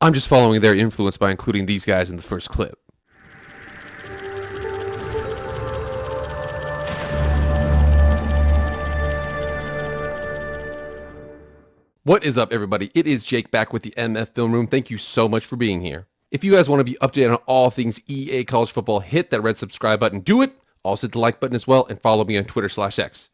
I'm just following their influence by including these guys in the first clip. What is up, everybody? It is Jake back with the MF Film Room. Thank you so much for being here. If you guys want to be updated on all things EA College Football, hit that red subscribe button. Do it. Also hit the like button as well, and follow me on Twitter/X.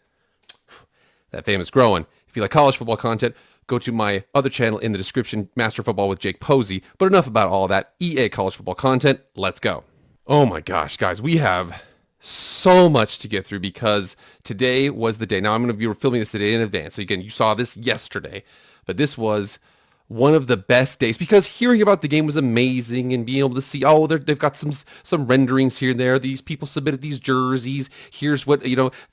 That fame is growing. If you like college football content, go to my other channel in the description, Master Football with Jake Posey. But enough about all that EA College Football content. Let's go. Oh my gosh, guys, we have so much to get through because today was the day. Now, I'm going to be filming this today in advance. So again, you saw this yesterday, but this was one of the best days because hearing about the game was amazing and being able to see, oh, they've got some renderings here and there. These people submitted these jerseys. Here's what,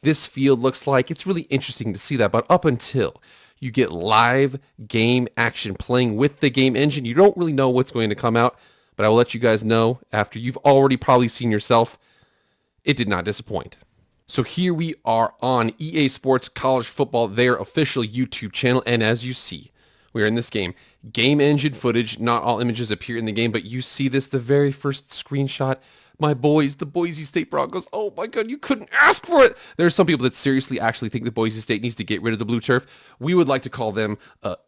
this field looks like. It's really interesting to see that. But up until you get live game action playing with the game engine, you don't really know what's going to come out. But I will let you guys know after you've already probably seen yourself, it did not disappoint. So here we are on EA Sports College Football, their official YouTube channel. And as you see, we are in this game. Game engine footage, not all images appear in the game, but you see this, the very first screenshot. My boys, the Boise State Broncos. Oh my God, you couldn't ask for it. There are some people that seriously actually think that Boise State needs to get rid of the blue turf. We would like to call them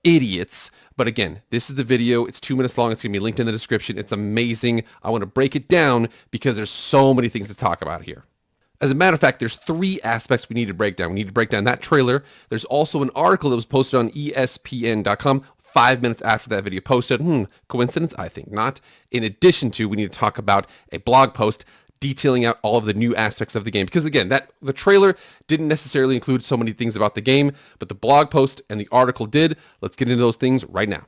idiots. But again, this is the video. It's 2 minutes long. It's going to be linked in the description. It's amazing. I want to break it down because there's so many things to talk about here. As a matter of fact, there's 3 aspects we need to break down. We need to break down that trailer. There's also an article that was posted on ESPN.com 5 minutes after that video posted. Coincidence? I think not. In addition to, we need to talk about a blog post detailing out all of the new aspects of the game. Because again, the trailer didn't necessarily include so many things about the game, but the blog post and the article did. Let's get into those things right now.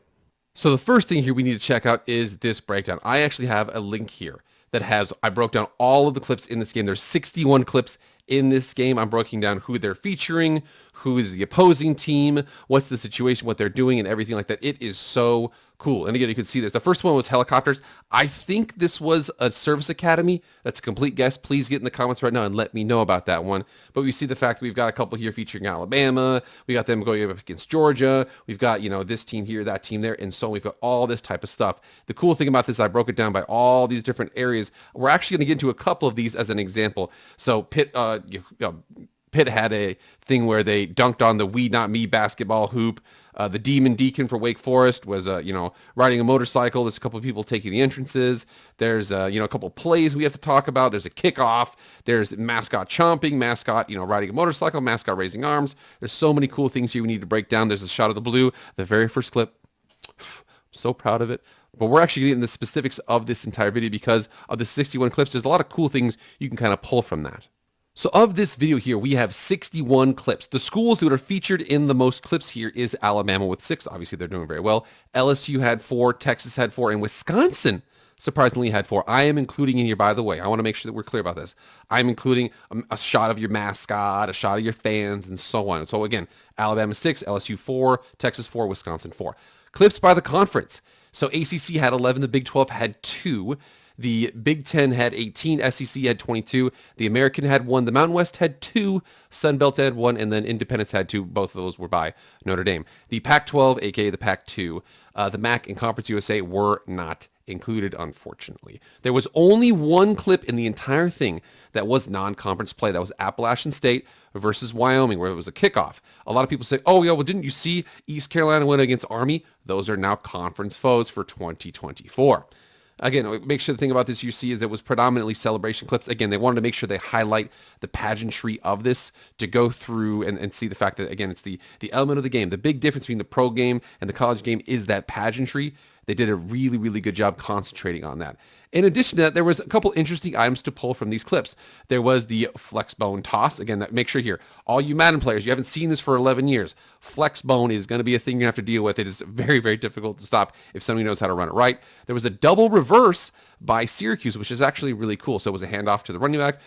So the first thing here we need to check out is this breakdown. I actually have a link here that I broke down all of the clips in this game. There's 61 clips in this game. I'm breaking down who they're featuring, who is the opposing team, what's the situation, what they're doing, and everything like that. It is so cool. And again, you can see this. The first one was helicopters. I think this was a service academy. That's a complete guess. Please get in the comments right now and let me know about that one. But we see the fact that we've got a couple here featuring Alabama. We got them going up against Georgia. We've got, this team here, that team there, and so on. We've got all this type of stuff. The cool thing about this, I broke it down by all these different areas. We're actually going to get into a couple of these as an example. So Pitt had a thing where they dunked on the We Not Me basketball hoop. The Demon Deacon for Wake Forest was, riding a motorcycle. There's a couple of people taking the entrances. There's, a couple of plays we have to talk about. There's a kickoff. There's mascot chomping, mascot, riding a motorcycle, mascot raising arms. There's so many cool things here we need to break down. There's a shot of the blue, the very first clip. So proud of it. But we're actually getting the specifics of this entire video because of the 61 clips. There's a lot of cool things you can kind of pull from that. So of this video here, we have 61 clips. The schools that are featured in the most clips here is Alabama with 6. Obviously, they're doing very well. LSU had 4, Texas had 4, and Wisconsin surprisingly had 4. I am including in here, by the way, I want to make sure that we're clear about this. I'm including a shot of your mascot, a shot of your fans, and so on. So again, Alabama 6, LSU 4, Texas 4, Wisconsin 4. Clips by the conference. So ACC had 11, the Big 12 had 2. The Big 10 had 18, SEC had 22, the American had 1, the Mountain West had 2, Sun Belt had 1, and then Independence had 2. Both of those were by Notre Dame. The Pac-12, aka the Pac-2, the MAC and Conference USA were not included, unfortunately. There was only one clip in the entire thing that was non-conference play. That was Appalachian State versus Wyoming, where it was a kickoff. A lot of people say, oh, yeah, well, didn't you see East Carolina win against Army? Those are now conference foes for 2024. Again, make sure the thing about this you see is it was predominantly celebration clips. Again, they wanted to make sure they highlight the pageantry of this to go through and see the fact that, again, it's the element of the game. The big difference between the pro game and the college game is that pageantry. They did a really, really good job concentrating on that. In addition to that, there was a couple interesting items to pull from these clips. There was the flex bone toss. Again, make sure here, all you Madden players, you haven't seen this for 11 years. Flex bone is going to be a thing you have to deal with. It is very, very difficult to stop if somebody knows how to run it right. There was a double reverse by Syracuse, which is actually really cool. So it was a handoff to the running back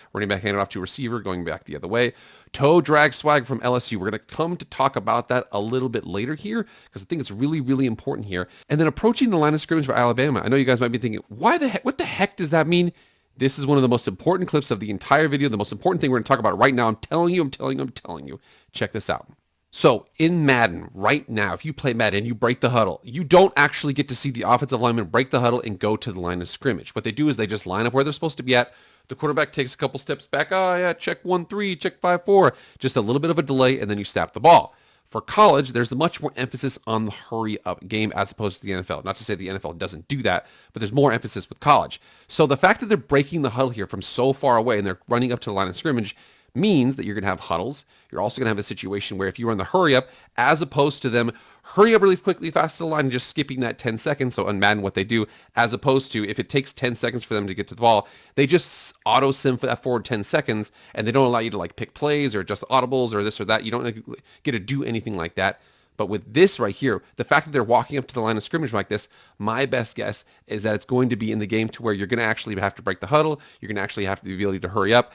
handed off to a receiver, going back the other way. Toe drag swag from LSU. We're going to come to talk about that a little bit later here because I think it's really, really important here. And then approaching the line of scrimmage for Alabama. I know you guys might be thinking, what the heck does that mean? This is one of the most important clips of the entire video. The most important thing we're going to talk about right now. I'm telling you. Check this out. So in Madden right now, if you play Madden and you break the huddle, you don't actually get to see the offensive lineman break the huddle and go to the line of scrimmage. What they do is they just line up where they're supposed to be at. The quarterback takes a couple steps back. Oh yeah, check 1-3, check 5-4. Just a little bit of a delay, and then you snap the ball. For college, there's much more emphasis on the hurry-up game as opposed to the NFL. Not to say the NFL doesn't do that, but there's more emphasis with college. So the fact that they're breaking the huddle here from so far away and they're running up to the line of scrimmage means that you're going to have huddles. You're also going to have a situation where if you run the hurry up, as opposed to them hurry up really quickly fast to the line and just skipping that 10 seconds, so on Madden what they do, as opposed to if it takes 10 seconds for them to get to the ball, they just auto-sim for that forward 10 seconds, and they don't allow you to like pick plays or adjust audibles or this or that. You don't get to do anything like that. But with this right here, the fact that they're walking up to the line of scrimmage like this, my best guess is that it's going to be in the game to where you're going to actually have to break the huddle. You're going to actually have the ability to hurry up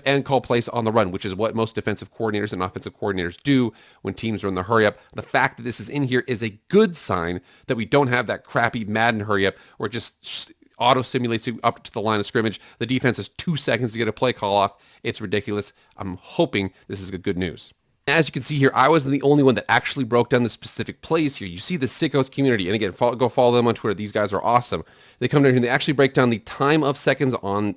and call plays on the run, which is what most defensive coordinators and offensive coordinators do when teams run the hurry up. The fact that this is in here is a good sign that we don't have that crappy Madden hurry up where it just auto simulates you up to the line of scrimmage. The defense has 2 seconds to get a play call off. It's ridiculous. I'm hoping this is good news. As you can see here, I wasn't the only one that actually broke down the specific plays here. You see the Sickos community, and again, go follow them on Twitter. These guys are awesome. They come down here and they actually break down the time of seconds in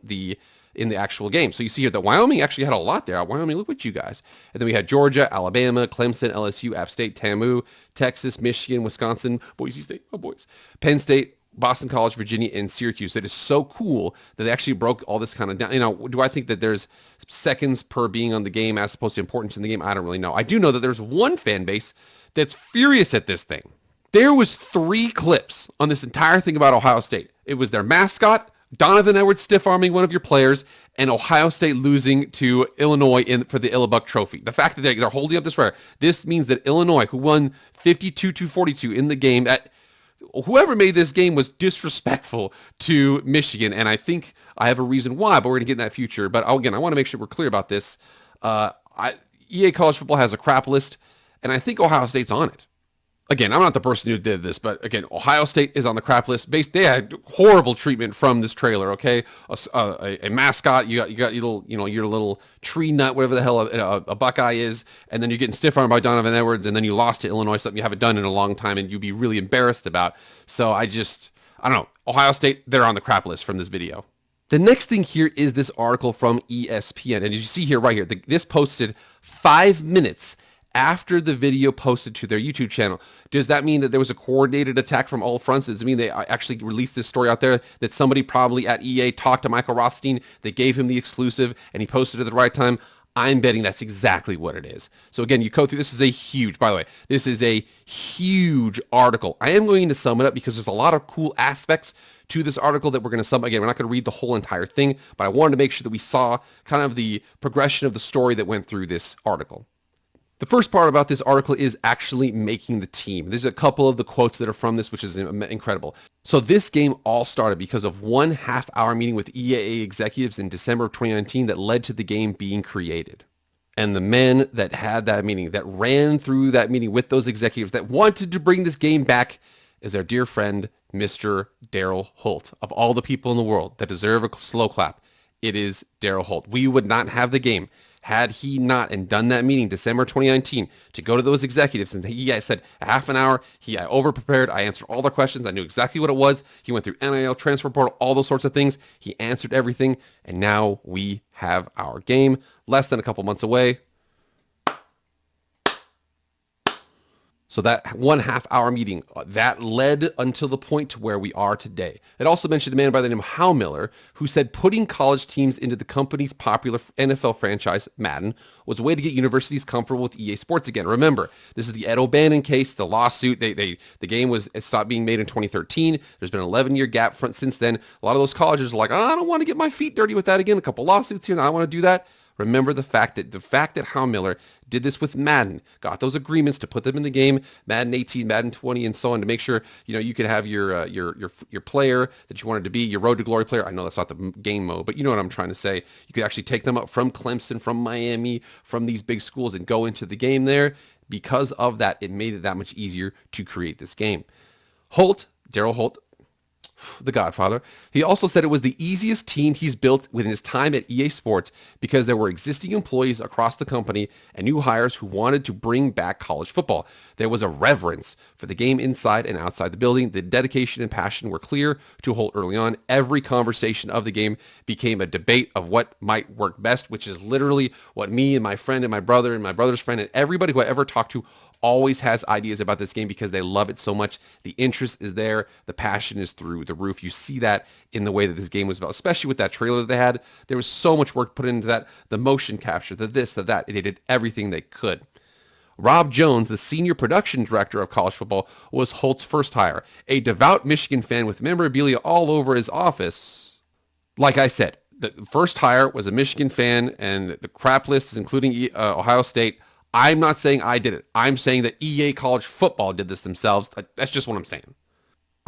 the actual game. So you see here that Wyoming actually had a lot there. Wyoming, look at you guys. And then we had Georgia, Alabama, Clemson, LSU, App State, TAMU, Texas, Michigan, Wisconsin, Boise State, oh boys, Penn State, Boston College, Virginia, and Syracuse. It is so cool that they actually broke all this kind of down. You know, do I think that there's seconds per being on the game as opposed to importance in the game? I don't really know. I do know that there's one fan base that's furious at this thing. There was 3 clips on this entire thing about Ohio State. It was their mascot, Donovan Edwards stiff-arming one of your players, and Ohio State losing to Illinois for the Illibuck Trophy. The fact that they're holding up this rare, this means that Illinois, who won 52-42 in the game, whoever made this game was disrespectful to Michigan, and I think I have a reason why, but we're going to get in that future. But again, I want to make sure we're clear about this. EA College Football has a crap list, and I think Ohio State's on it. Again, I'm not the person who did this, but again, Ohio State is on the crap list. They had horrible treatment from this trailer. Okay, a mascot, you got your little tree nut, whatever the hell a Buckeye is, and then you're getting stiff armed by Donovan Edwards, and then you lost to Illinois, something you haven't done in a long time, and you'd be really embarrassed about. So I don't know. Ohio State, they're on the crap list from this video. The next thing here is this article from ESPN, and as you see here, right here, this posted 5 minutes after the video posted to their YouTube channel. Does that mean that there was a coordinated attack from all fronts? Does it mean they actually released this story out there, that somebody probably at EA talked to Michael Rothstein, they gave him the exclusive, and he posted it at the right time? I'm betting that's exactly what it is. So again, you go through, this is a huge article. I am going to sum it up because there's a lot of cool aspects to this article that we're going to sum. Again, we're not going to read the whole entire thing, but I wanted to make sure that we saw kind of the progression of the story that went through this article. The first part about this article is actually making the team. There's a couple of the quotes that are from this, which is incredible. So this game all started because of 1 half-hour meeting with EAA executives in December of 2019 that led to the game being created. And the men that had that meeting, that ran through that meeting with those executives that wanted to bring this game back, is our dear friend, Mr. Daryl Holt. Of all the people in the world that deserve a slow clap, it is Daryl Holt. We would not have the game had he not and done that meeting December 2019 to go to those executives, and he said a half an hour, I over-prepared, I answered all their questions, I knew exactly what it was, he went through NIL, transfer portal, all those sorts of things, he answered everything, and now we have our game, less than a couple months away. So that 1 half-hour meeting, that led until the point to where we are today. It also mentioned a man by the name of Hal Miller, who said putting college teams into the company's popular NFL franchise, Madden, was a way to get universities comfortable with EA Sports again. Remember, this is the Ed O'Bannon case, the lawsuit. The game stopped being made in 2013. There's been an 11-year gap since then. A lot of those colleges are like, I don't want to get my feet dirty with that again. A couple lawsuits here, and I want to do that. Remember the fact that Hal Miller did this with Madden, got those agreements to put them in the game, Madden 18, Madden 20, and so on, to make sure you could have your player that you wanted to be, your Road to Glory player. I know that's not the game mode, but you know what I'm trying to say. You could actually take them up from Clemson, from Miami, from these big schools, and go into the game there. Because of that, it made it that much easier to create this game. Daryl Holt, the Godfather. He also said it was the easiest team he's built within his time at EA Sports because there were existing employees across the company and new hires who wanted to bring back college football. There was a reverence for the game inside and outside the building. The dedication and passion were clear to Holt early on. Every conversation of the game became a debate of what might work best, which is literally what me and my friend and my brother and my brother's friend and everybody who I ever talked to always has ideas about this game because they love it so much. The interest is there. The passion is through the roof. You see that in the way that this game was about, especially with that trailer that they had. There was so much work put into that. The motion capture, the this, the that. They did everything they could. Rob Jones, the senior production director of college football, was Holt's first hire. A devout Michigan fan with memorabilia all over his office. Like I said, the first hire was a Michigan fan, and the crap list is including Ohio State. I'm not saying I did it. I'm saying that EA College Football did this themselves. That's just what I'm saying. All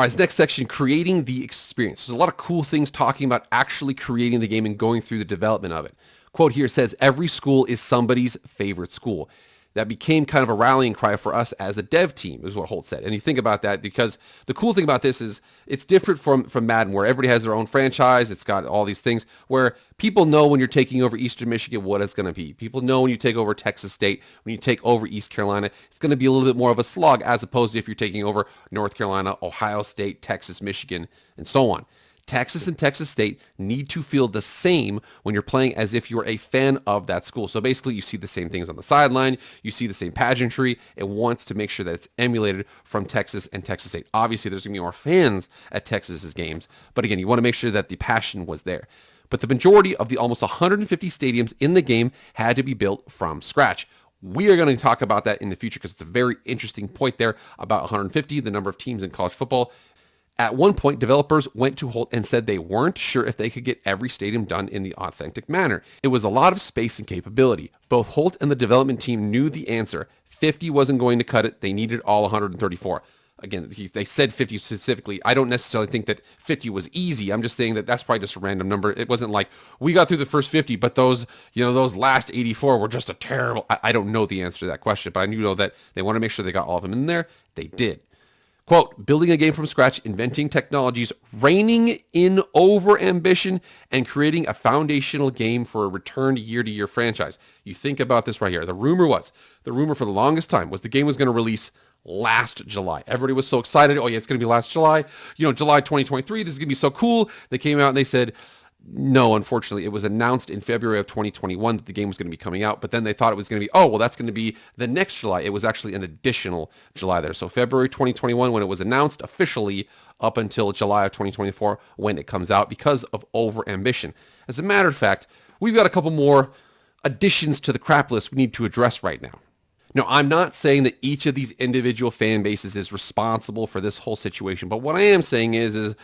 right, this next section, creating the experience. There's a lot of cool things talking about actually creating the game and going through the development of it. Quote here says, every school is somebody's favorite school. That became kind of a rallying cry for us as a dev team, is what Holt said. And you think about that because the cool thing about this is it's different from Madden, where everybody has their own franchise. It's got all these things where people know when you're taking over Eastern Michigan what it's going to be. People know when you take over Texas State, when you take over East Carolina, it's going to be a little bit more of a slog as opposed to if you're taking over North Carolina, Ohio State, Texas, Michigan, and so on. Texas and Texas State need to feel the same when you're playing as if you're a fan of that school. So basically, you see the same things on the sideline. You see the same pageantry. It wants to make sure that it's emulated from Texas and Texas State. Obviously, there's going to be more fans at Texas's games. But again, you want to make sure that the passion was there. But the majority of the almost 150 stadiums in the game had to be built from scratch. We are going to talk about that in the future because it's a very interesting point there about 150, the number of teams in college football. At one point, developers went to Holt and said they weren't sure if they could get every stadium done in the authentic manner. It was a lot of space and capability. Both Holt and the development team knew the answer. 50 wasn't going to cut it. They needed all 134. Again, they said 50 specifically. I don't necessarily think that 50 was easy. I'm just saying that that's probably just a random number. It wasn't like we got through the first 50, but those last 84 were just a terrible. I don't know the answer to that question, but I do know that they want to make sure they got all of them in there. They did. Quote, building a game from scratch, inventing technologies, reining in over ambition, and creating a foundational game for a return year-to-year franchise. You think about this right here. The rumor for the longest time was the game was going to release last July. Everybody was so excited. Oh yeah, it's going to be last July. July 2023. This is going to be so cool. They came out and they said, no, unfortunately, it was announced in February of 2021 that the game was going to be coming out, but then they thought it was going to be, that's going to be the next July. It was actually an additional July there. So February 2021 when it was announced officially up until July of 2024 when it comes out because of over-ambition. As a matter of fact, we've got a couple more additions to the crap list we need to address right now. Now, I'm not saying that each of these individual fan bases is responsible for this whole situation, but what I am saying is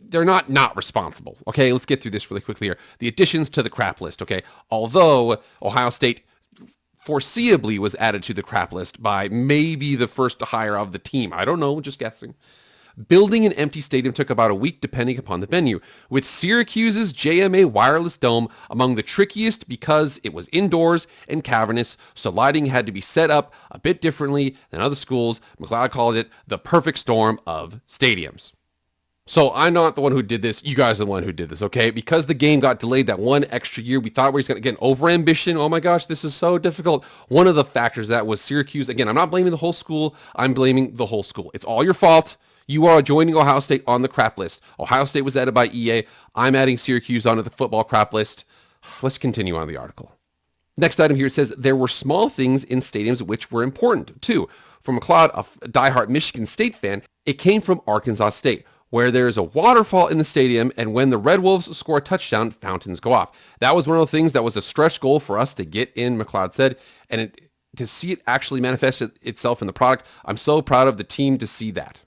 they're not responsible. Okay, let's get through this really quickly here. The additions to the crap list, okay? Although Ohio State foreseeably was added to the crap list by maybe the first hire of the team. I don't know, just guessing. Building an empty stadium took about a week depending upon the venue, with Syracuse's JMA Wireless Dome among the trickiest because it was indoors and cavernous, so lighting had to be set up a bit differently than other schools. McLeod called it the perfect storm of stadiums. So I'm not the one who did this. You guys are the one who did this, okay? Because the game got delayed that one extra year, we thought we were going to get an over-ambition. Oh my gosh, this is so difficult. One of the factors that was Syracuse. Again, I'm not blaming the whole school. I'm blaming the whole school. It's all your fault. You are joining Ohio State on the crap list. Ohio State was added by EA. I'm adding Syracuse onto the football crap list. Let's continue on the article. Next item here says there were small things in stadiums which were important too. For McLeod, a diehard Michigan State fan, it came from Arkansas State, where there is a waterfall in the stadium, and when the Red Wolves score a touchdown, fountains go off. That was one of the things that was a stretch goal for us to get in, McLeod said, and to see it actually manifest itself in the product. I'm so proud of the team to see that.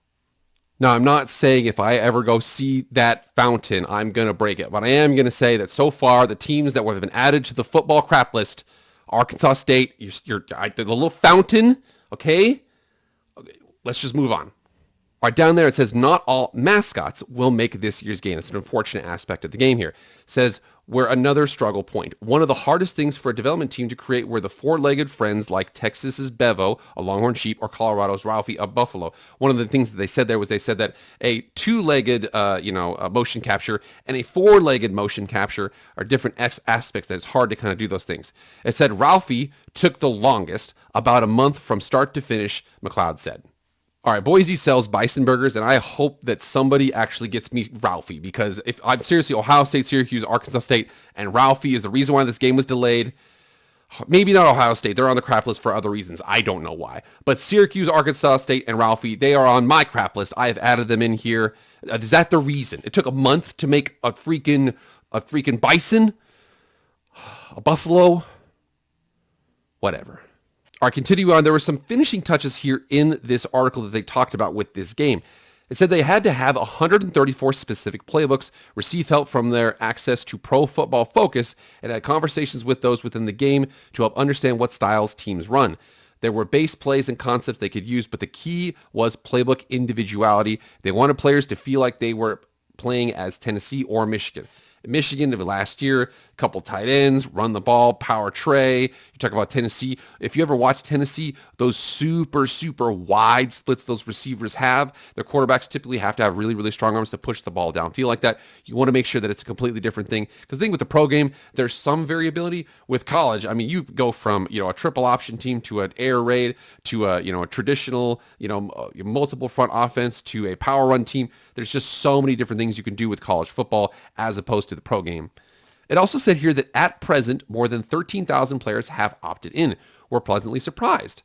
Now, I'm not saying if I ever go see that fountain, I'm going to break it. But I am going to say that so far, the teams that have been added to the football crap list, Arkansas State, the little fountain, okay? Let's just move on. All right, down there it says not all mascots will make this year's game. It's an unfortunate aspect of the game here. It says where another struggle point. One of the hardest things for a development team to create were the four-legged friends like Texas's Bevo, a longhorn sheep, or Colorado's Ralphie, a buffalo. One of the things that they said there was they said that a two-legged, motion capture and a four-legged motion capture are different aspects that it's hard to kind of do those things. It said Ralphie took the longest, about a month from start to finish, McLeod said. All right, Boise sells bison burgers, and I hope that somebody actually gets me Ralphie, because if I'm seriously Ohio State, Syracuse, Arkansas State, and Ralphie is the reason why this game was delayed. Maybe not Ohio State. They're on the crap list for other reasons. I don't know why. But Syracuse, Arkansas State, and Ralphie, they are on my crap list. I have added them in here. Is that the reason? It took a month to make a freaking bison? A buffalo? Whatever. All right, continue on. There were some finishing touches here in this article that they talked about with this game. It said they had to have 134 specific playbooks, receive help from their access to Pro Football Focus, and had conversations with those within the game to help understand what styles teams run. There were base plays and concepts they could use, but the key was playbook individuality. They wanted players to feel like they were playing as Tennessee or Michigan. Michigan of last year, a couple tight ends, run the ball, power Trey. You talk about Tennessee. If you ever watch Tennessee, those super, super wide splits those receivers have, their quarterbacks typically have to have really, really strong arms to push the ball downfield like that. You want to make sure that it's a completely different thing. Because the thing with the pro game, there's some variability. With college, I mean, you go from, a triple option team to an air raid to a traditional, multiple front offense to a power run team. There's just so many different things you can do with college football as opposed to the pro game. It also said here that at present, more than 13,000 players have opted in. We're pleasantly surprised.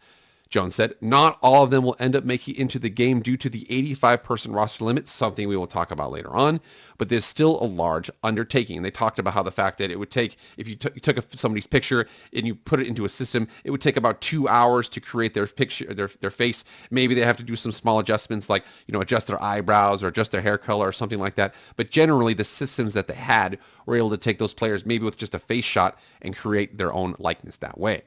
Jones said, not all of them will end up making it into the game due to the 85-person roster limit, something we will talk about later on, but there's still a large undertaking. And they talked about how the fact that it would take, if you took somebody's picture and you put it into a system, it would take about 2 hours to create their picture, their face. Maybe they have to do some small adjustments like, adjust their eyebrows or adjust their hair color or something like that. But generally, the systems that they had were able to take those players maybe with just a face shot and create their own likeness that way.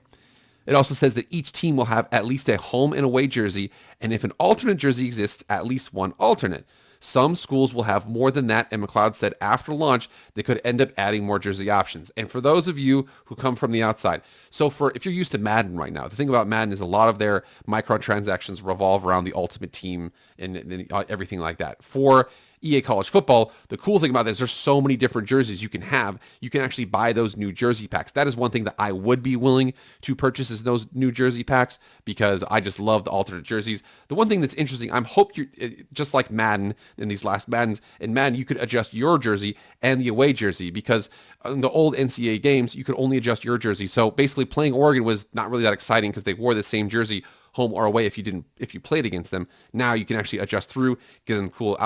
It also says that each team will have at least a home and away jersey, and if an alternate jersey exists, at least one alternate. Some schools will have more than that, and McLeod said after launch, they could end up adding more jersey options. And for those of you who come from the outside, if you're used to Madden right now, the thing about Madden is a lot of their microtransactions revolve around the ultimate team and everything like that. For EA College Football, the cool thing about this, there's so many different jerseys you can have. You can actually buy those new jersey packs. That is one thing that I would be willing to purchase is those new jersey packs because I just love the alternate jerseys. The one thing that's interesting, I hope you're just like Madden in these last Maddens. In Madden, you could adjust your jersey and the away jersey because in the old NCAA games, you could only adjust your jersey. So basically playing Oregon was not really that exciting because they wore the same jersey home or away if you played against them. Now you can actually adjust through, get them cool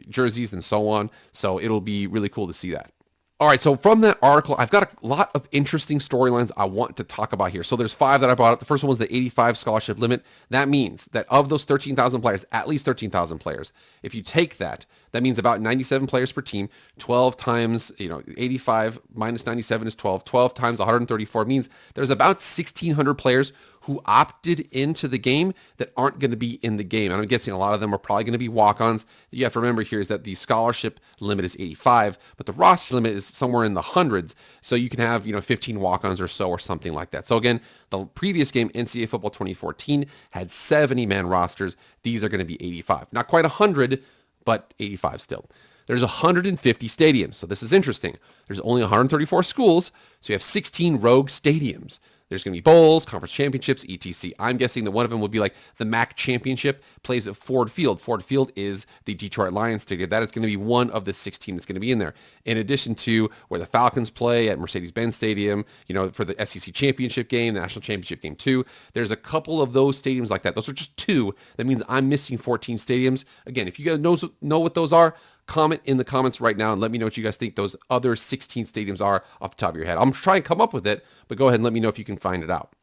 jerseys and so on. So it'll be really cool to see that. All right, so from that article, I've got a lot of interesting storylines I want to talk about here. So there's 5 that I brought up. The first one was the 85 scholarship limit. That means that of those 13,000 players, at least 13,000 players, if you take that means about 97 players per team. 12 times, 85 minus 97 is 12. 12 times 134 means there's about 1,600 players who opted into the game that aren't going to be in the game. And I'm guessing a lot of them are probably going to be walk-ons. You have to remember here is that the scholarship limit is 85, but the roster limit is somewhere in the hundreds. So you can have, 15 walk-ons or so or something like that. So again, the previous game, NCAA Football 2014, had 70-man rosters. These are going to be 85. Not quite 100, but 85 still. There's 150 stadiums. So this is interesting. There's only 134 schools, so you have 16 rogue stadiums. There's going to be bowls, conference championships, etc. I'm guessing that one of them would be like the MAC championship plays at Ford Field. Ford Field is the Detroit Lions stadium. That is going to be one of the 16 that's going to be in there. In addition to where the Falcons play at Mercedes-Benz Stadium, for the SEC championship game, the national championship game too. There's a couple of those stadiums like that. Those are just 2. That means I'm missing 14 stadiums. Again, if you guys know what those are, comment in the comments right now and let me know what you guys think those other 16 stadiums are off the top of your head. I'm trying to come up with it, but go ahead and let me know if you can find it out.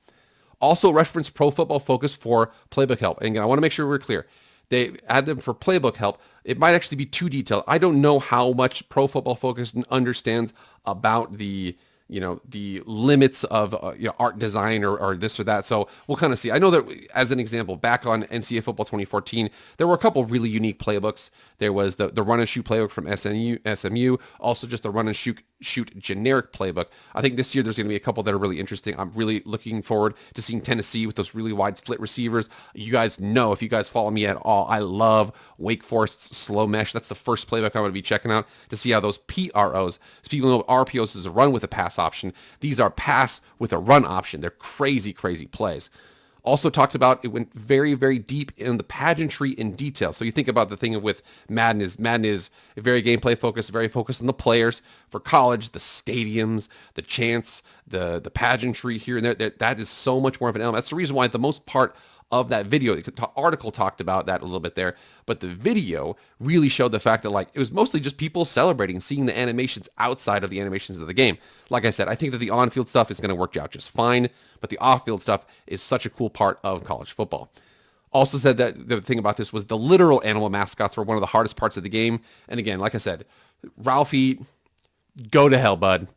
Also reference Pro Football Focus for playbook help. And again, I want to make sure we're clear. They add them for playbook help. It might actually be too detailed. I don't know how much Pro Football Focus understands about the the limits of art design or this or that. So we'll kind of see. I know that as an example, back on NCAA Football 2014, there were a couple really unique playbooks. There was the run and shoot playbook from SMU, also just the run and shoot generic playbook. I think this year there's going to be a couple that are really interesting. I'm really looking forward to seeing Tennessee with those really wide split receivers. You guys know, if you guys follow me at all, I love Wake Forest's slow mesh. That's the first playbook I'm going to be checking out to see how those PROs, people know RPOs is a run with a pass option. These are pass with a run option. They're crazy, crazy plays. Also talked about, it went very, very deep in the pageantry in detail. So you think about the thing with Madden is very gameplay focused, very focused on the players. For college, the stadiums, the chants, the pageantry here and there, that is so much more of an element. That's the reason why the most part of that video, the article talked about that a little bit there, but the video really showed the fact that it was mostly just people celebrating, seeing the animations outside of the animations of the game. Like I said, I think that the on-field stuff is going to work out just fine, but the off-field stuff is such a cool part of college football. Also said that the thing about this was the literal animal mascots were one of the hardest parts of the game. And again, like I said, Ralphie, go to hell, bud.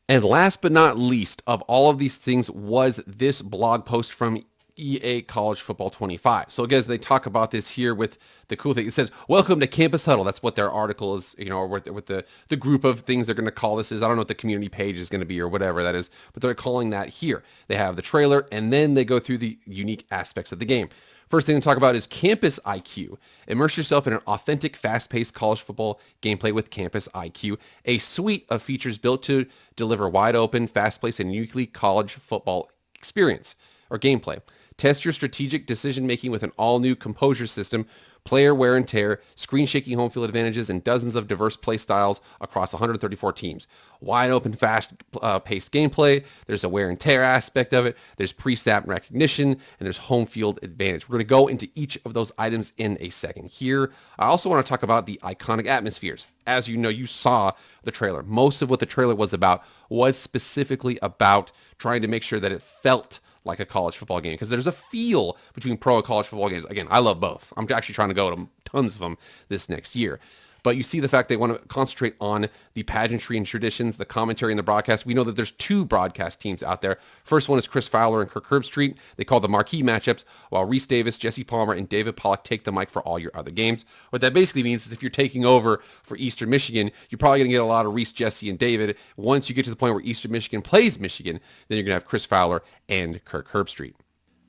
And last but not least of all of these things was this blog post from EA College Football 25. So again, they talk about this here with the cool thing. It says, welcome to Campus Huddle. That's what their article is, or what the group of things they're going to call this is. I don't know what the community page is going to be or whatever that is, but they're calling that here. They have the trailer, and then they go through the unique aspects of the game. First thing to talk about is Campus IQ. Immerse yourself in an authentic, fast-paced college football gameplay with Campus IQ, a suite of features built to deliver wide-open, fast-paced, and uniquely college football experience or gameplay. Test your strategic decision-making with an all-new composure system, player wear and tear, screen-shaking home field advantages, and dozens of diverse play styles across 134 teams. Wide open, fast-paced gameplay. There's a wear and tear aspect of it. There's pre-snap recognition, and there's home field advantage. We're going to go into each of those items in a second here. I also want to talk about the iconic atmospheres. As you know, you saw the trailer. Most of what the trailer was about was specifically about trying to make sure that it felt like a college football game, because there's a feel between pro and college football games. Again, I love both. I'm actually trying to go to tons of them this next year. But you see the fact they want to concentrate on the pageantry and traditions, the commentary and the broadcast. We know that there's two broadcast teams out there. First one is Chris Fowler and Kirk Herbstreit. They call the marquee matchups, while Reese Davis, Jesse Palmer, and David Pollock take the mic for all your other games. What that basically means is if you're taking over for Eastern Michigan, you're probably going to get a lot of Reese, Jesse, and David. Once you get to the point where Eastern Michigan plays Michigan, then you're going to have Chris Fowler and Kirk Herbstreit.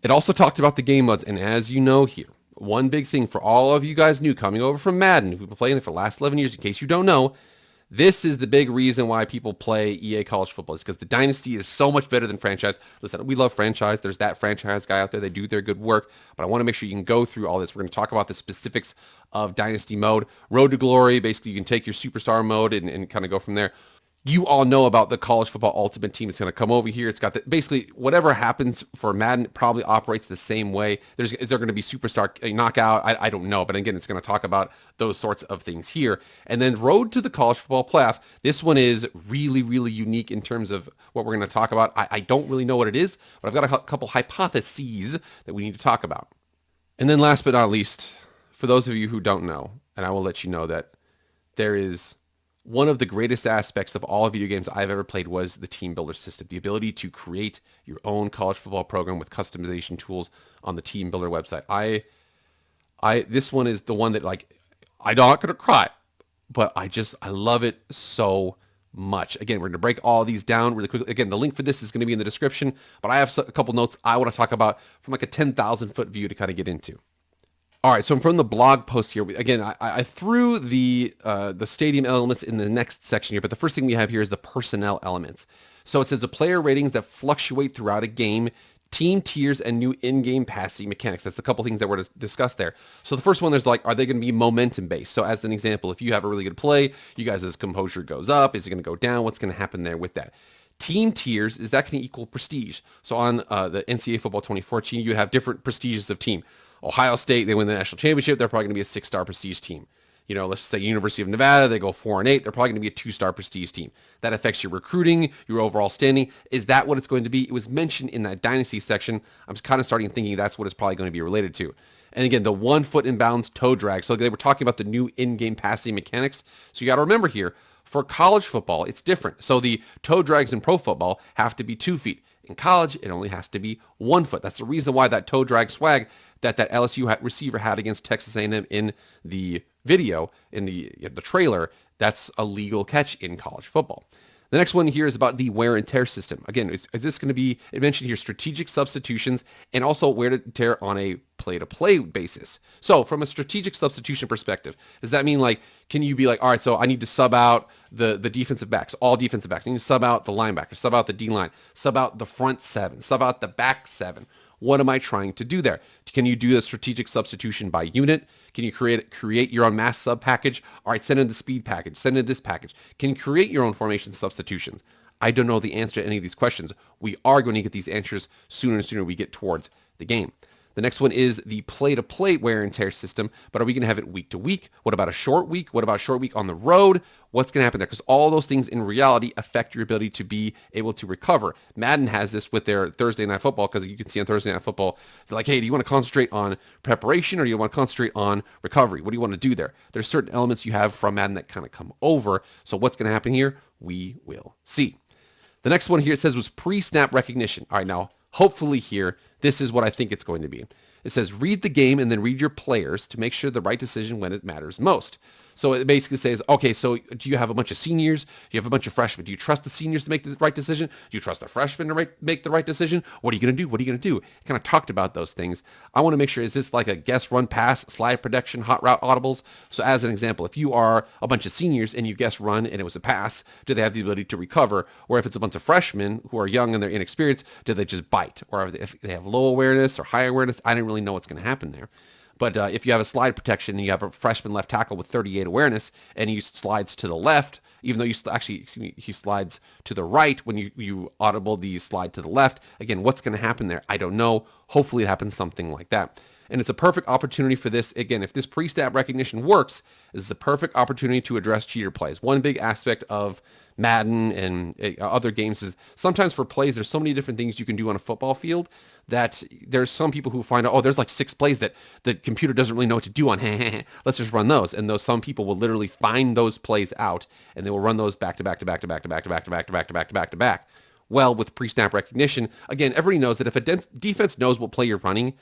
It also talked about the game modes, and as you know here, one big thing for all of you guys new coming over from Madden, who've been playing it for the last 11 years, in case you don't know, this is the big reason why people play EA College Football, is because the Dynasty is so much better than franchise. Listen, we love franchise. There's that franchise guy out there. They do their good work, but I want to make sure you can go through all this. We're going to talk about the specifics of Dynasty mode. Road to Glory, basically you can take your superstar mode and kind of go from there. You all know about the College Football Ultimate Team. It's going to come over here. It's got basically whatever happens for Madden probably operates the same way. Is there going to be superstar knockout? I don't know. But again, it's going to talk about those sorts of things here. And then Road to the College Football Playoff. This one is really, really unique in terms of what we're going to talk about. I don't really know what it is, but I've got a couple hypotheses that we need to talk about. And then last but not least, for those of you who don't know, and I will let you know that there is one of the greatest aspects of all video games I've ever played was the team builder system, the ability to create your own college football program with customization tools on the team builder website. This one is the one that I'm not going to cry, but I love it so much. Again, we're going to break all these down really quickly. Again, the link for this is going to be in the description, but I have a couple notes I want to talk about from a 10,000 foot view to kind of get into. All right, so from the blog post here, again, I threw the stadium elements in the next section here, but the first thing we have here is the personnel elements. So it says the player ratings that fluctuate throughout a game, team tiers, and new in-game passing mechanics. That's a couple things that were discussed there. So the first one, there's are they going to be momentum-based? So as an example, if you have a really good play, you guys' composure goes up. Is it going to go down? What's going to happen there with that? Team tiers, is that going to equal prestige? So on the NCAA Football 2014, you have different prestiges of team. Ohio State, they win the national championship. They're probably going to be a 6-star prestige team. Let's say University of Nevada, they go 4-8. They're probably going to be a 2-star prestige team. That affects your recruiting, your overall standing. Is that what it's going to be? It was mentioned in that Dynasty section. I'm kind of starting thinking that's what it's probably going to be related to. And again, the 1 foot inbounds toe drag. So they were talking about the new in-game passing mechanics. So you got to remember here, For college football, it's different. So the toe drags in pro football have to be 2 feet. In college, it only has to be 1 foot. That's the reason why that toe drag swag that LSU receiver had against Texas A&M in the video, in the trailer, that's a legal catch in college football. The next one here is about the wear and tear system. Again, is this going to be, it mentioned here, strategic substitutions and also wear and tear on a play-to-play basis. So from a strategic substitution perspective, does that mean like, can you be like, all right, so I need to sub out the defensive backs, all defensive backs. I need to sub out the linebacker, sub out the D-line, sub out the front 7, sub out the back 7. What am I trying to do there? Can you do a strategic substitution by unit? Can you create your own mass sub package? All right, send in the speed package, send in this package. Can you create your own formation substitutions? I don't know the answer to any of these questions. We are going to get these answers sooner and sooner we get towards the game. The next one is the play-to-play wear and tear system, but are we going to have it week to week? What about a short week? What about a short week on the road? What's going to happen there? Because all those things in reality affect your ability to be able to recover. Madden has this with their Thursday Night Football, because you can see on Thursday Night Football, they're like, hey, do you want to concentrate on preparation or do you want to concentrate on recovery? What do you want to do there? There's certain elements you have from Madden that kind of come over. So what's going to happen here? We will see. The next one here, it says, was pre-snap recognition. All right, now, hopefully here, this is what I think it's going to be. It says, read the game and then read your players to make sure the right decision when it matters most. So it basically says, okay, so do you have a bunch of seniors? Do you have a bunch of freshmen? Do you trust the seniors to make the right decision? Do you trust the freshmen to make the right decision? What are you going to do? What are you going to do? Kind of talked about those things. I want to make sure, is this like a guess, run, pass, slide protection, hot route audibles? So as an example, if you are a bunch of seniors and you guess run and it was a pass, do they have the ability to recover? Or if it's a bunch of freshmen who are young and they're inexperienced, do they just bite? Or if they have low awareness or high awareness, I didn't really know what's going to happen there. But if you have a slide protection and you have a freshman left tackle with 38 awareness and he slides to the left, even though he slides to the right when you audible the slide to the left, again, what's going to happen there? I don't know. Hopefully it happens something like that. And it's a perfect opportunity for this. Again, if this pre-snap recognition works, this is a perfect opportunity to address cheater plays. One big aspect of Madden and other games is sometimes for plays, there's so many different things you can do on a football field that there's some people who find out, oh, there's like 6 plays that the computer doesn't really know what to do on. Let's just run those. And some people will literally find those plays out and they will run those back to back to back to back to back to back to back to back to back to back to back. Well, with pre-snap recognition, again, everybody knows that if a defense knows what play you're running,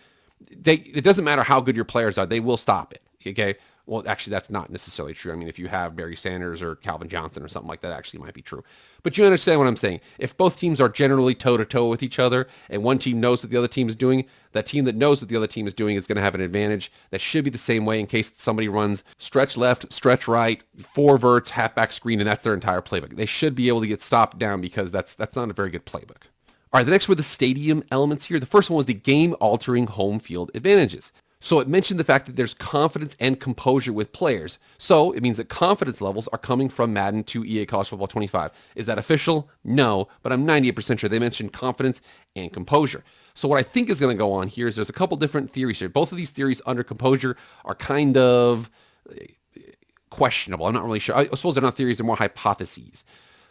it doesn't matter how good your players are, they will stop it. Okay. Well, actually, that's not necessarily true. I mean, if you have Barry Sanders or Calvin Johnson or something like that, actually might be true. But you understand what I'm saying. If both teams are generally toe-to-toe with each other and one team knows what the other team is doing, that team that knows what the other team is doing is going to have an advantage. That should be the same way in case somebody runs stretch left, stretch right, 4 verts, halfback screen, and that's their entire playbook. They should be able to get stopped down because that's not a very good playbook. All right, the next were the stadium elements here. The first one was the game-altering home field advantages. So it mentioned the fact that there's confidence and composure with players. So it means that confidence levels are coming from Madden to EA College Football 25. Is that official? No, but I'm 98% sure they mentioned confidence and composure. So what I think is going to go on here is there's a couple different theories here. Both of these theories under composure are kind of questionable. I'm not really sure. I suppose they're not theories, they're more hypotheses.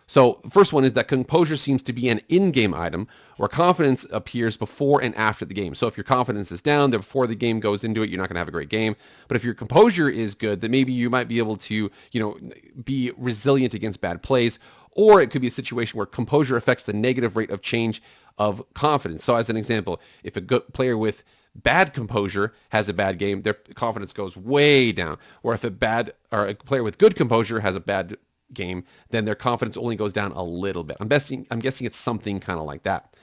So first one is that composure seems to be an in-game item where confidence appears before and after the game. So if your confidence is down, then before the game goes into it, you're not going to have a great game. But if your composure is good, then maybe you might be able to, be resilient against bad plays. Or it could be a situation where composure affects the negative rate of change of confidence. So as an example, if a good player with bad composure has a bad game, their confidence goes way down. Or if a player with good composure has a bad game, then their confidence only goes down a little bit. I'm guessing it's something kind of like that.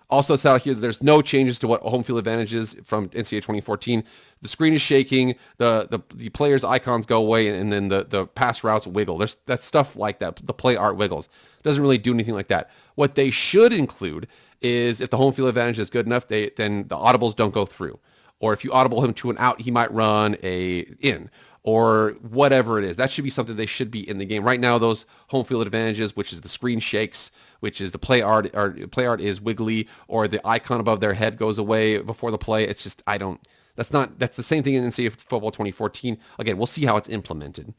Also, it's out here that there's no changes to what home field advantage is from NCAA 2014. The screen is shaking, the players' icons go away, and then the pass routes wiggle. There's that stuff like that. The play art wiggles. Doesn't really do anything like that. What they should include is if the home field advantage is good enough, then the audibles don't go through. Or if you audible him to an out, he might run a in. Or whatever it is. That should be something they should be in the game. Right now, those home field advantages, which is the screen shakes, which is the play art is wiggly, or the icon above their head goes away before the play. It's just, that's the same thing in NCAA Football 2014. Again, we'll see how it's implemented.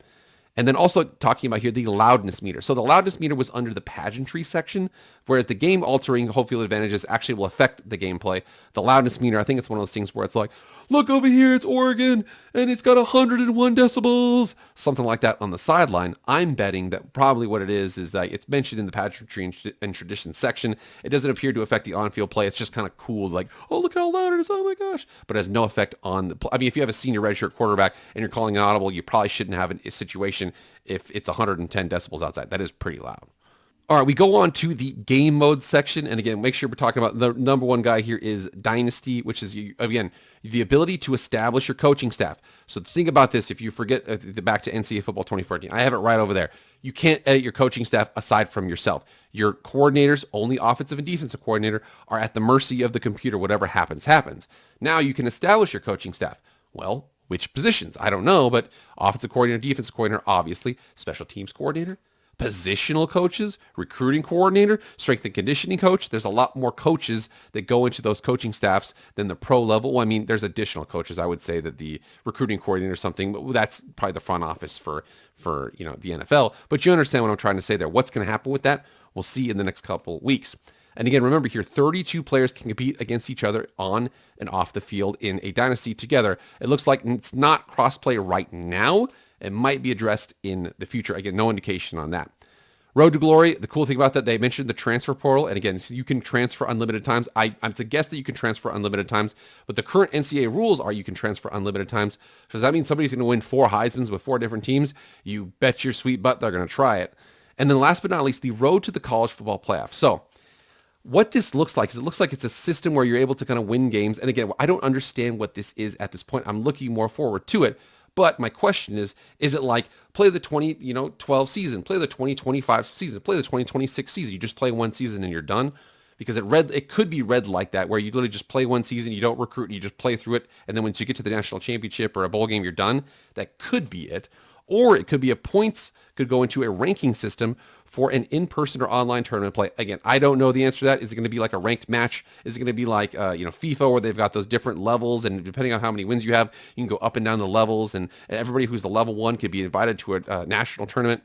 And then also talking about here, the loudness meter. So the loudness meter was under the pageantry section, whereas the game-altering home field advantages actually will affect the gameplay. The loudness meter, I think it's one of those things where it's like, look over here, it's Oregon, and it's got 101 decibels, something like that on the sideline. I'm betting that probably what it is that it's mentioned in the pageantry and tradition section. It doesn't appear to affect the on-field play. It's just kind of cool, like, oh, look how loud it is, oh my gosh. But it has no effect on the play. I mean, if you have a senior redshirt quarterback and you're calling an audible, you probably shouldn't have a situation if it's 110 decibels outside. That is pretty loud. All right, we go on to the game mode section. And again, make sure we're talking about the number one guy here is Dynasty, which is, again, the ability to establish your coaching staff. So think about this. If you forget back to NCAA football 2014, I have it right over there. You can't edit your coaching staff aside from yourself. Your coordinators, only offensive and defensive coordinator, are at the mercy of the computer. Whatever happens, happens. Now you can establish your coaching staff. Well, which positions? I don't know, but offensive coordinator, defensive coordinator, obviously, special teams coordinator, positional coaches, recruiting coordinator, strength and conditioning coach. There's a lot more coaches that go into those coaching staffs than the pro level. Well, I mean, there's additional coaches. I would say that the recruiting coordinator or something, but that's probably the front office for the NFL. But you understand what I'm trying to say there. What's going to happen with that? We'll see in the next couple weeks. And again, remember here, 32 players can compete against each other on and off the field in a dynasty together. It looks like it's not crossplay right now. It might be addressed in the future. Again, no indication on that. Road to Glory, the cool thing about that, they mentioned the transfer portal. And again, you can transfer unlimited times. I'm to guess that you can transfer unlimited times, but the current NCAA rules are you can transfer unlimited times. So does that mean somebody's going to win 4 Heismans with 4 different teams? You bet your sweet butt they're going to try it. And then last but not least, the road to the college football playoff. So what this looks like is it looks like it's a system where you're able to kind of win games. And again, I don't understand what this is at this point. I'm looking more forward to it. But my question is it like play the 2012 season, play the 2025 season, play the 2026 season? You just play one season and you're done? Because it could be read like that, where you literally just play one season, you don't recruit, and you just play through it. And then once you get to the national championship or a bowl game, you're done. That could be it. Or it could be could go into a ranking system for an in-person or online tournament play. Again, I don't know the answer to that. Is it going to be like a ranked match? Is it going to be like FIFA, where they've got those different levels, and depending on how many wins you have, you can go up and down the levels, and everybody who's the level 1 could be invited to a national tournament?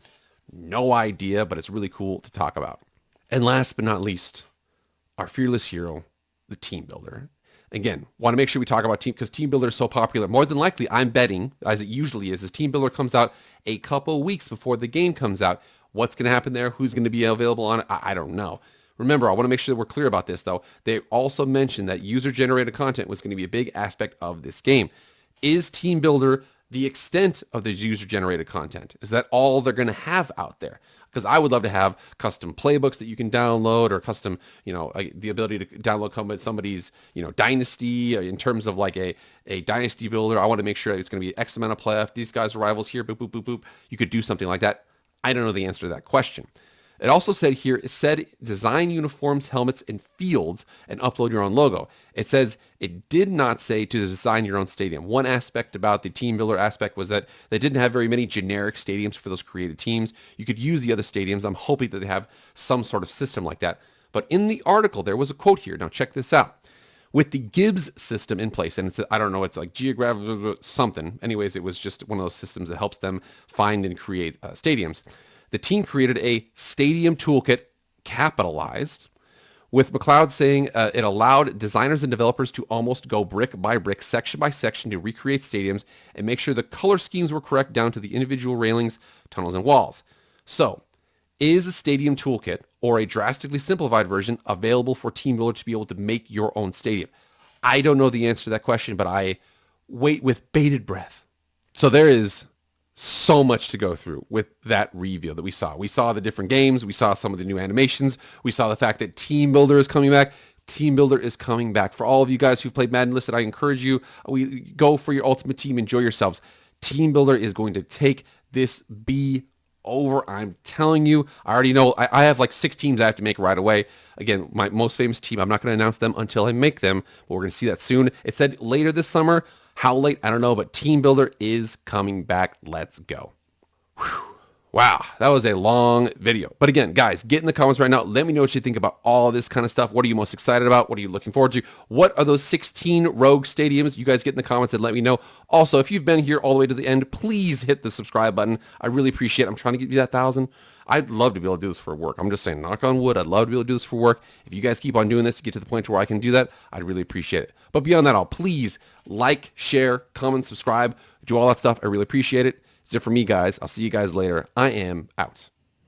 No idea, but it's really cool to talk about. And last but not least, our fearless hero, the team builder. Again, want to make sure we talk about team, because Team Builder is so popular. More than likely, I'm betting, as it usually is, Team Builder comes out a couple weeks before the game comes out. What's going to happen there? Who's going to be available on it? I don't know. Remember, I want to make sure that we're clear about this, though. They also mentioned that user-generated content was going to be a big aspect of this game. Is Team Builder the extent of the user-generated content? Is that all they're going to have out there? Because I would love to have custom playbooks that you can download, or custom, the ability to download somebody's, dynasty in terms of like a dynasty builder. I want to make sure that it's going to be X amount of playoff. These guys are rivals here, boop, boop, boop, boop. You could do something like that. I don't know the answer to that question. It also said here, design uniforms, helmets, and fields and upload your own logo. It says it did not say to design your own stadium. One aspect about the team builder aspect was that they didn't have very many generic stadiums for those created teams. You could use the other stadiums. I'm hoping that they have some sort of system like that. But in the article, there was a quote here. Now check this out. With the Gibbs system in place, and it's like geographic something. Anyways, it was just one of those systems that helps them find and create stadiums. The team created a stadium toolkit, capitalized, with McLeod saying it allowed designers and developers to almost go brick by brick, section by section, to recreate stadiums and make sure the color schemes were correct down to the individual railings, tunnels, and walls. So, is a stadium toolkit, or a drastically simplified version, available for Team Builder to be able to make your own stadium? I don't know the answer to that question, but I wait with bated breath. So there is so much to go through with that reveal that we saw. We saw the different games. We saw some of the new animations. We saw the fact that Team Builder is coming back. Team Builder is coming back. For all of you guys who've played Madden Listed, I encourage you, go for your ultimate team. Enjoy yourselves. Team Builder is going to take this B over. I'm telling you. I already know. I have like 6 teams I have to make right away. Again, my most famous team, I'm not going to announce them until I make them, but we're going to see that soon. It said later this summer. How late? I don't know, but Team Builder is coming back. Let's go. Whew. Wow, that was a long video. But again, guys, get in the comments right now. Let me know what you think about all this kind of stuff. What are you most excited about? What are you looking forward to? What are those 16 rogue stadiums? You guys get in the comments and let me know. Also, if you've been here all the way to the end, please hit the subscribe button. I really appreciate it. I'm trying to get you that 1,000. I'd love to be able to do this for work. I'm just saying, knock on wood, I'd love to be able to do this for work. If you guys keep on doing this to get to the point where I can do that, I'd really appreciate it. But beyond that, please like, share, comment, subscribe, do all that stuff. I really appreciate it. That's it for me, guys. I'll see you guys later. I am out.